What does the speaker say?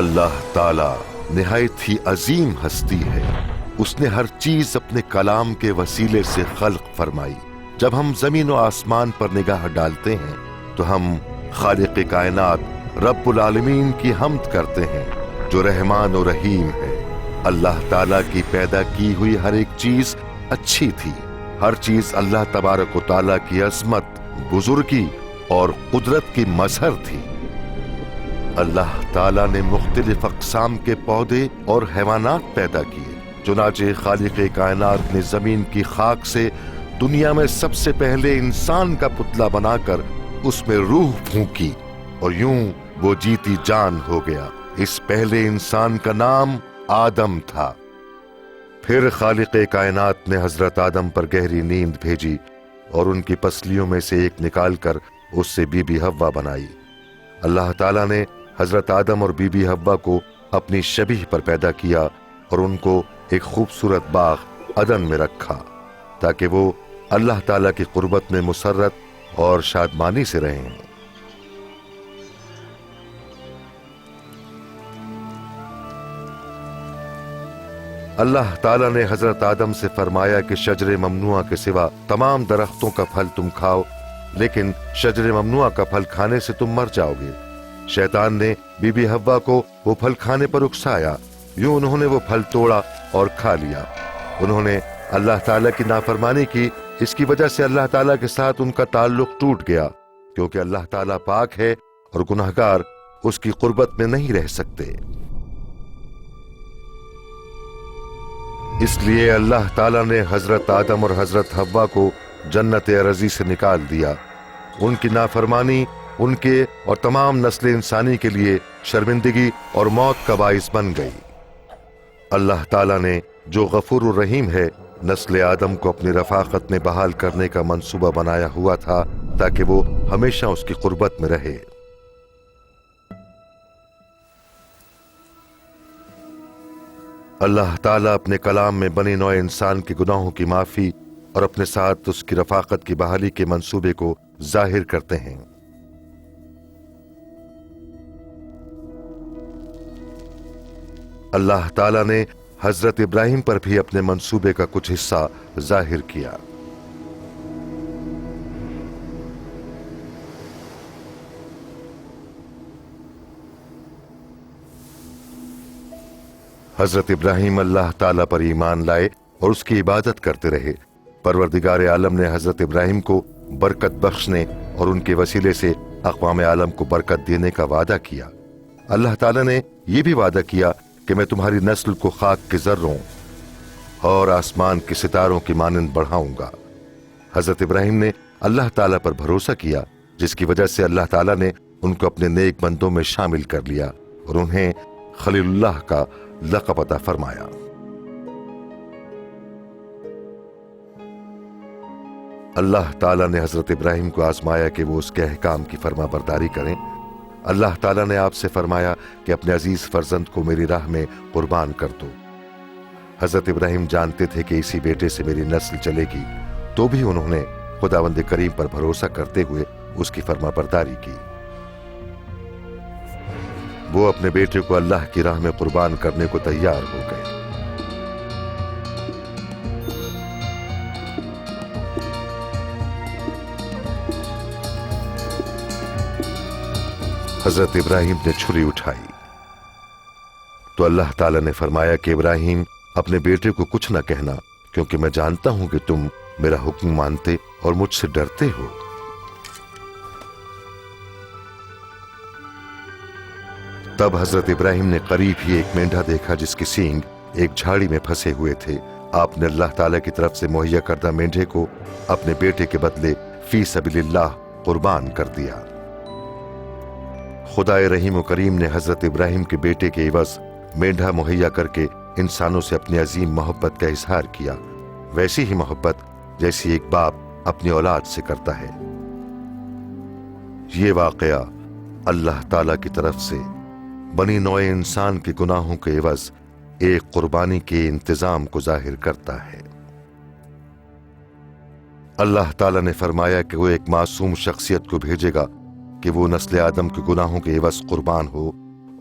اللہ تعالی نہایت ہی عظیم ہستی ہے، اس نے ہر چیز اپنے کلام کے وسیلے سے خلق فرمائی۔ جب ہم زمین و آسمان پر نگاہ ڈالتے ہیں تو ہم خالق کائنات رب العالمین کی حمد کرتے ہیں جو رحمان و رحیم ہے۔ اللہ تعالیٰ کی پیدا کی ہوئی ہر ایک چیز اچھی تھی، ہر چیز اللہ تبارک و تعالیٰ کی عظمت، بزرگی اور قدرت کی مظہر تھی۔ اللہ تعالیٰ نے مختلف اقسام کے پودے اور حیوانات پیدا کیے، چنانچہ خالق کائنات نے زمین کی خاک سے دنیا میں سب سے پہلے انسان کا پتلا بنا کر اس میں روح پھونکی اور یوں وہ جیتی جان ہو گیا۔ اس پہلے انسان کا نام آدم تھا۔ پھر خالق کائنات نے حضرت آدم پر گہری نیند بھیجی اور ان کی پسلیوں میں سے ایک نکال کر اس سے بی بی حوا بنائی۔ اللہ تعالیٰ نے حضرت آدم اور بی بی حوا کو اپنی شبیہ پر پیدا کیا اور ان کو ایک خوبصورت باغ عدن میں رکھا تاکہ وہ اللہ تعالیٰ کی قربت میں مسرت اور شادمانی سے رہیں۔ اللہ تعالیٰ نے حضرت آدم سے فرمایا کہ شجر ممنوعہ کے سوا تمام درختوں کا پھل تم کھاؤ، لیکن شجر ممنوعہ کا پھل کھانے سے تم مر جاؤ گے۔ شیطان نے بی بی حوا کو وہ پھل کھانے پر اکسایا، یوں انہوں نے وہ پھل توڑا اور کھا لیا۔ انہوں نے اللہ تعالیٰ کی نافرمانی کی، اس کی وجہ سے اللہ تعالیٰ کے ساتھ ان کا تعلق ٹوٹ گیا، کیونکہ اللہ تعالیٰ پاک ہے اور گنہگار اس کی قربت میں نہیں رہ سکتے۔ اس لیے اللہ تعالیٰ نے حضرت آدم اور حضرت حوا کو جنت ارضی سے نکال دیا۔ ان کی نافرمانی ان کے اور تمام نسل انسانی کے لیے شرمندگی اور موت کا باعث بن گئی۔ اللہ تعالیٰ نے جو غفور الرحیم ہے، نسل آدم کو اپنی رفاقت میں بحال کرنے کا منصوبہ بنایا ہوا تھا تاکہ وہ ہمیشہ اس کی قربت میں رہے۔ اللہ تعالیٰ اپنے کلام میں بنی نوع انسان کے گناہوں کی معافی اور اپنے ساتھ اس کی رفاقت کی بحالی کے منصوبے کو ظاہر کرتے ہیں۔ اللہ تعالیٰ نے حضرت ابراہیم پر بھی اپنے منصوبے کا کچھ حصہ ظاہر کیا۔ حضرت ابراہیم اللہ تعالیٰ پر ایمان لائے اور اس کی عبادت کرتے رہے۔ پروردگار عالم نے حضرت ابراہیم کو برکت بخشنے اور ان کے وسیلے سے اقوام عالم کو برکت دینے کا وعدہ کیا۔ اللہ تعالیٰ نے یہ بھی وعدہ کیا کہ میں تمہاری نسل کو خاک کے ذروں اور آسمان کے ستاروں کی مانند بڑھاؤں گا۔ حضرت ابراہیم نے اللہ تعالیٰ پر بھروسہ کیا، جس کی وجہ سے اللہ تعالیٰ نے ان کو اپنے نیک بندوں میں شامل کر لیا اور انہیں خلیل اللہ کا لقب عطا فرمایا۔ اللہ تعالیٰ نے حضرت ابراہیم کو آزمایا کہ وہ اس کے احکام کی فرما برداری کریں۔ اللہ تعالیٰ نے آپ سے فرمایا کہ اپنے عزیز فرزند کو میری راہ میں قربان کر دو۔ حضرت ابراہیم جانتے تھے کہ اسی بیٹے سے میری نسل چلے گی، تو بھی انہوں نے خداوند کریم پر بھروسہ کرتے ہوئے اس کی فرما برداری کی۔ وہ اپنے بیٹے کو اللہ کی راہ میں قربان کرنے کو تیار ہو گئے۔ حضرت ابراہیم نے چھری اٹھائی تو اللہ تعالیٰ نے فرمایا کہ ابراہیم اپنے بیٹے کو کچھ نہ کہنا، کیونکہ میں جانتا ہوں کہ تم میرا حکم مانتے اور مجھ سے ڈرتے ہو۔ تب حضرت ابراہیم نے قریب ہی ایک مینڈھا دیکھا جس کے سینگ ایک جھاڑی میں پھنسے ہوئے تھے۔ آپ نے اللہ تعالیٰ کی طرف سے مہیا کردہ مینڈھے کو اپنے بیٹے کے بدلے فی سبیل اللہ قربان کر دیا۔ خدائے رحیم و کریم نے حضرت ابراہیم کے بیٹے کے عوض مینڈھا مہیا کر کے انسانوں سے اپنی عظیم محبت کا اظہار کیا، ویسی ہی محبت جیسی ایک باپ اپنی اولاد سے کرتا ہے۔ یہ واقعہ اللہ تعالیٰ کی طرف سے بنی نوع انسان کے گناہوں کے عوض ایک قربانی کے انتظام کو ظاہر کرتا ہے۔ اللہ تعالیٰ نے فرمایا کہ وہ ایک معصوم شخصیت کو بھیجے گا کہ وہ نسل آدم کے گناہوں کے عوض قربان ہو